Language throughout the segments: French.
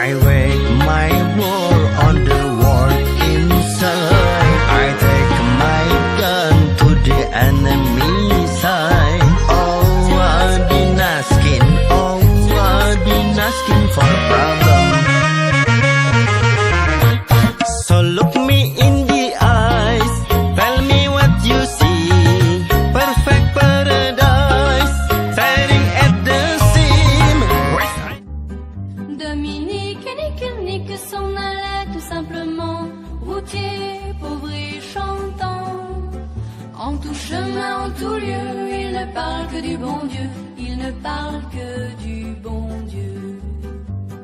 I wage my war on the world inside. I take my gun to the enemy side. Oh, I've been asking for a problem. So look me in the eyes, tell me what you see. Perfect paradise, staring at the seam. Dominique, nique, s'en allait tout simplement. Routier, pauvre et chantant. En tout chemin, en tout lieu, il ne parle que du bon Dieu. Il ne parle que du bon Dieu.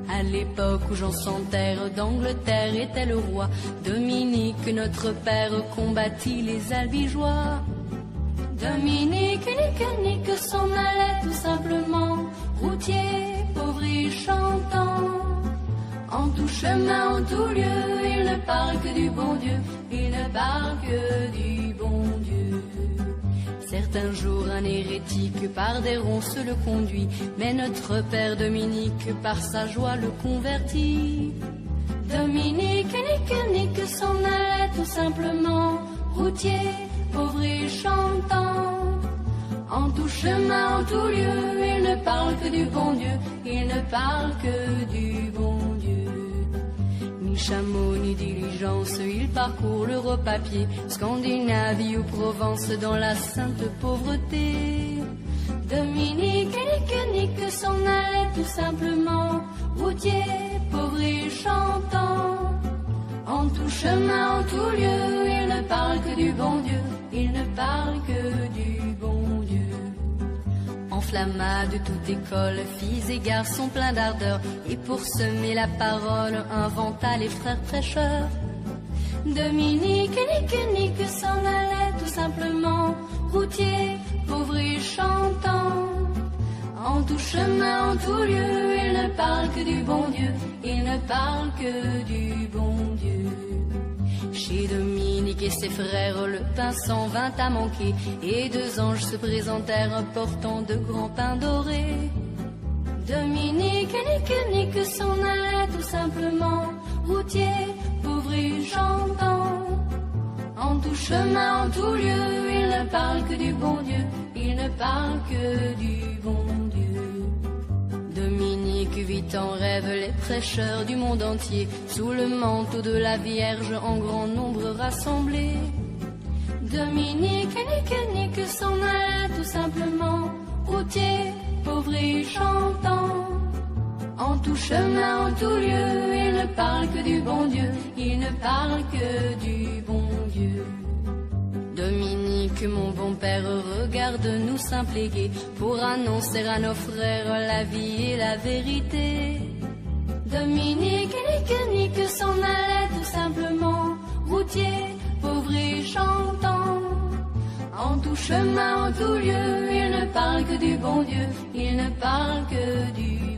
À l'époque où Jean sans terre d'Angleterre était le roi, Dominique, notre père, combattit les albigeois. Dominique, nique, s'en allait tout simplement. Routier, pauvre et chantant. En tout chemin, en tout lieu, il ne parle que du bon Dieu. Il ne parle que du bon Dieu. Certains jours, un hérétique par des ronces le conduit, mais notre père Dominique, par sa joie, le convertit. Dominique, nique, s'en allait tout simplement. Routier, pauvre et chantant. En tout chemin, en tout lieu, il ne parle que du bon Dieu. Il ne parle que du bon Dieu. Ni chameau, ni diligence, il parcourt l'Europe à pied, Scandinavie ou Provence, dans la sainte pauvreté. Dominique, nique, s'en allait tout simplement. Routier, pauvre et chantant. En tout chemin, en tout lieu, il ne parle que du bon Dieu. Il ne parle que du bon Dieu. Enflamma de toute école, filles et garçons pleins d'ardeur, et pour semer la parole, inventa les frères prêcheurs. Dominique, nique, s'en allait tout simplement. Routier, pauvre et chantant. En tout chemin, en tout lieu, il ne parle que du bon Dieu. Il ne parle que du bon Dieu. Chez Dominique et ses frères, le pain s'en vint à manquer, et deux anges se présentèrent portant de grands pains dorés. Dominique, nique, s'en allait tout simplement. Routier, pauvre et chantant. En tout chemin, en tout lieu, il ne parle que du bon Dieu. Il ne parle que du bon Dieu. Dominique vit en rêve les prêcheurs du monde entier, sous le manteau de la Vierge en grand nombre rassemblés. Dominique, nique, s'en allait tout simplement. Routier, pauvre et chantant. En tout chemin, en tout lieu, il ne parle que du bon Dieu. Il ne parle que du bon Dieu. Dominique, mon bon père, regarde-nous simple et gai, pour annoncer à nos frères la vie et la vérité. Dominique, nique, s'en allait tout simplement. Routier, pauvre et chantant. En tout chemin, en tout lieu, il ne parle que du bon Dieu. Il ne parle que du